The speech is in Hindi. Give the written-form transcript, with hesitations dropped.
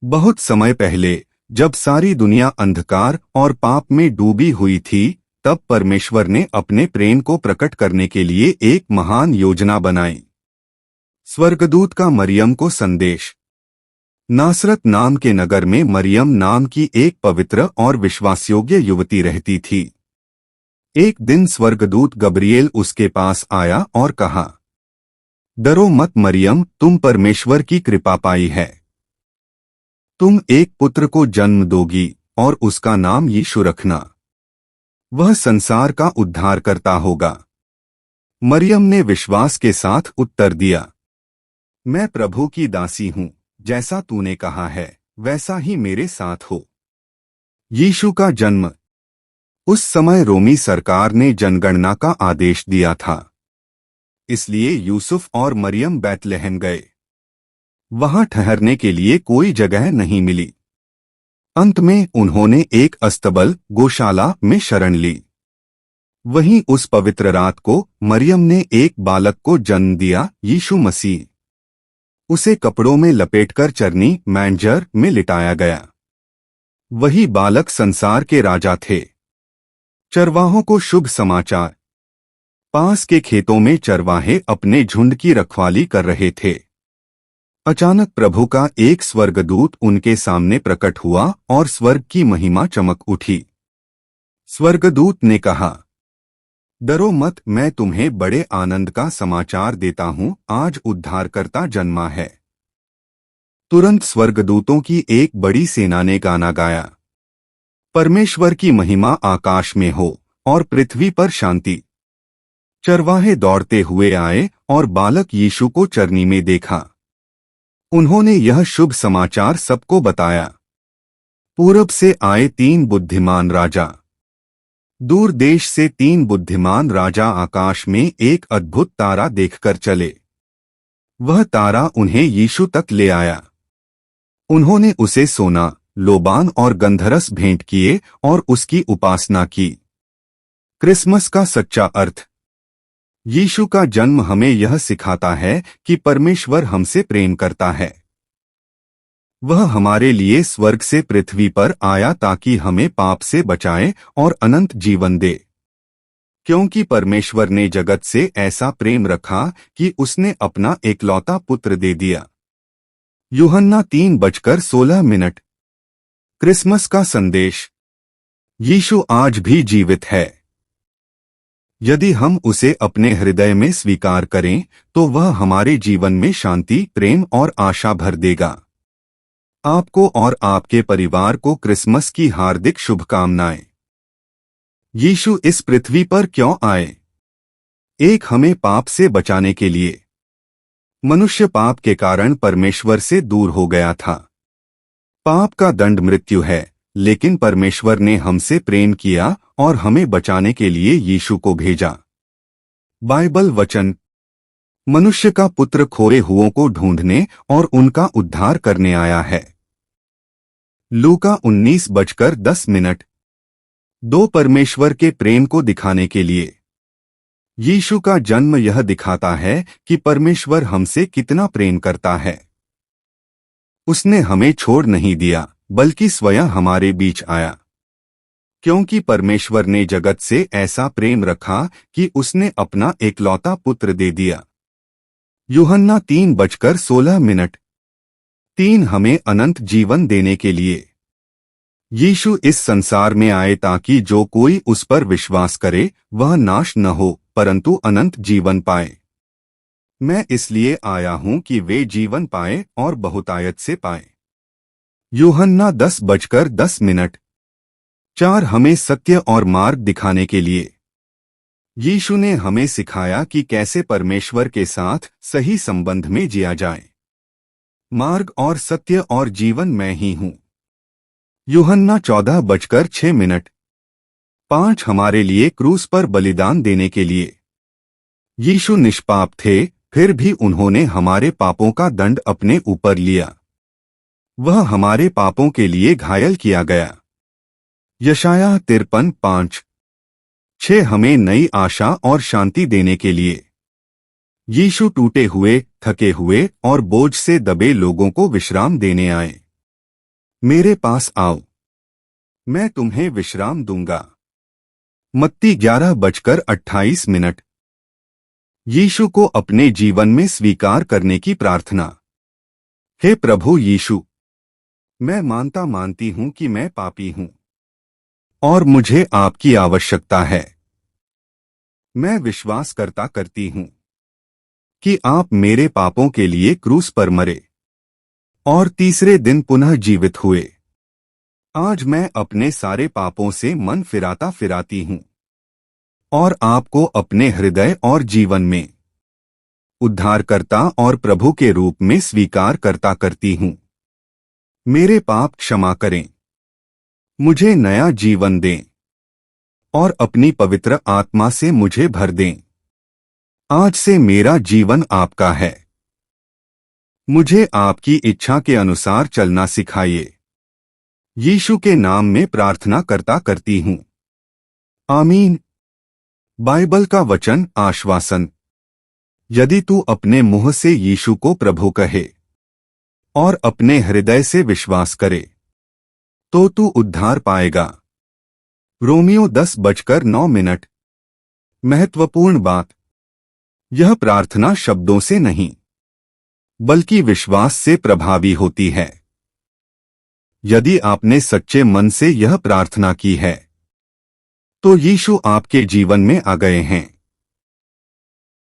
बहुत समय पहले, जब सारी दुनिया अंधकार और पाप में डूबी हुई थी, तब परमेश्वर ने अपने प्रेम को प्रकट करने के लिए एक महान योजना बनाई। स्वर्गदूत का मरियम को संदेश। नासरत नाम के नगर में मरियम नाम की एक पवित्र और विश्वासयोग्य युवती रहती थी। एक दिन स्वर्गदूत गब्रिएल उसके पास आया और कहा, डरो मत मरियम, तुम परमेश्वर की कृपा पाई है। तुम एक पुत्र को जन्म दोगी और उसका नाम यीशु रखना। वह संसार का उद्धारकर्ता होगा। मरियम ने विश्वास के साथ उत्तर दिया, मैं प्रभु की दासी हूँ, जैसा तूने कहा है वैसा ही मेरे साथ हो। यीशु का जन्म। उस समय रोमी सरकार ने जनगणना का आदेश दिया था, इसलिए यूसुफ और मरियम बैतलहम गए। वहां ठहरने के लिए कोई जगह नहीं मिली। अंत में उन्होंने एक अस्तबल गौशाला में शरण ली। वहीं उस पवित्र रात को मरियम ने एक बालक को जन्म दिया, यीशु मसीह। उसे कपड़ों में लपेटकर चरनी मैंजर में लिटाया गया। वही बालक संसार के राजा थे। चरवाहों को शुभ समाचार। पास के खेतों में चरवाहे अपने झुंड की रखवाली कर रहे थे। अचानक प्रभु का एक स्वर्गदूत उनके सामने प्रकट हुआ और स्वर्ग की महिमा चमक उठी। स्वर्गदूत ने कहा, डरो मत, मैं तुम्हें बड़े आनंद का समाचार देता हूँ, आज उद्धारकर्ता जन्मा है। तुरंत स्वर्गदूतों की एक बड़ी सेना ने गाना गाया, परमेश्वर की महिमा आकाश में हो और पृथ्वी पर शांति। चरवाहे दौड़ते हुए आए और बालक यीशु को चरनी में देखा। उन्होंने यह शुभ समाचार सबको बताया। पूरब से आए 3 बुद्धिमान राजा। दूर देश से 3 बुद्धिमान राजा आकाश में एक अद्भुत तारा देखकर चले। वह तारा उन्हें यीशु तक ले आया। उन्होंने उसे सोना, लोबान और गंधरस भेंट किए और उसकी उपासना की। क्रिसमस का सच्चा अर्थ। यीशु का जन्म हमें यह सिखाता है कि परमेश्वर हमसे प्रेम करता है। वह हमारे लिए स्वर्ग से पृथ्वी पर आया ताकि हमें पाप से बचाए और अनंत जीवन दे। क्योंकि परमेश्वर ने जगत से ऐसा प्रेम रखा कि उसने अपना एकलौता पुत्र दे दिया। यूहन्ना 3:16। क्रिसमस का संदेश। यीशु आज भी जीवित है। यदि हम उसे अपने हृदय में स्वीकार करें तो वह हमारे जीवन में शांति, प्रेम और आशा भर देगा। आपको और आपके परिवार को क्रिसमस की हार्दिक शुभकामनाएं। यीशु इस पृथ्वी पर क्यों आए? एक, हमें पाप से बचाने के लिए। मनुष्य पाप के कारण परमेश्वर से दूर हो गया था। पाप का दंड मृत्यु है, लेकिन परमेश्वर ने हमसे प्रेम किया और हमें बचाने के लिए यीशु को भेजा। बाइबल वचन। मनुष्य का पुत्र खोए हुओं को ढूंढने और उनका उद्धार करने आया है। लूका 19:10। 2 परमेश्वर के प्रेम को दिखाने के लिए। यीशु का जन्म यह दिखाता है कि परमेश्वर हमसे कितना प्रेम करता है। उसने हमें छोड़ नहीं दिया, बल्कि स्वयं हमारे बीच आया। क्योंकि परमेश्वर ने जगत से ऐसा प्रेम रखा कि उसने अपना एकलौता पुत्र दे दिया। यूहन्ना 3:16। 3, हमें अनंत जीवन देने के लिए। यीशु इस संसार में आए ताकि जो कोई उस पर विश्वास करे वह नाश न हो परंतु अनंत जीवन पाए। मैं इसलिए आया हूं कि वे जीवन पाए और बहुतायत से पाए। यूहन्ना 10:10। 4, हमें सत्य और मार्ग दिखाने के लिए। यीशु ने हमें सिखाया कि कैसे परमेश्वर के साथ सही संबंध में जिया जाए। मार्ग और सत्य और जीवन मैं ही हूं। यूहन्ना 14:6। 5, हमारे लिए क्रूस पर बलिदान देने के लिए। यीशु निष्पाप थे, फिर भी उन्होंने हमारे पापों का दंड अपने ऊपर लिया। वह हमारे पापों के लिए घायल किया गया। यशायाह 53:5-6, हमें नई आशा और शांति देने के लिए। यीशु टूटे हुए, थके हुए और बोझ से दबे लोगों को विश्राम देने आए। मेरे पास आओ, मैं तुम्हें विश्राम दूंगा। मत्ती 11:28। यीशु को अपने जीवन में स्वीकार करने की प्रार्थना। हे प्रभु यीशु, मैं मानती हूं कि मैं पापी हूं और मुझे आपकी आवश्यकता है। मैं विश्वास करती हूं कि आप मेरे पापों के लिए क्रूस पर मरे और तीसरे दिन पुनः जीवित हुए। आज मैं अपने सारे पापों से मन फिराती हूं और आपको अपने हृदय और जीवन में उद्धारकर्ता और प्रभु के रूप में स्वीकार करती हूं। मेरे पाप क्षमा करें, मुझे नया जीवन दें और अपनी पवित्र आत्मा से मुझे भर दें। आज से मेरा जीवन आपका है। मुझे आपकी इच्छा के अनुसार चलना सिखाइए। यीशु के नाम में प्रार्थना करती हूं। आमीन। बाइबल का वचन आश्वासन। यदि तू अपने मुंह से यीशु को प्रभु कहे और अपने हृदय से विश्वास करे तो तू उद्धार पाएगा। रोमियो 10:9। महत्वपूर्ण बात, यह प्रार्थना शब्दों से नहीं बल्कि विश्वास से प्रभावी होती है। यदि आपने सच्चे मन से यह प्रार्थना की है तो यीशु आपके जीवन में आ गए हैं।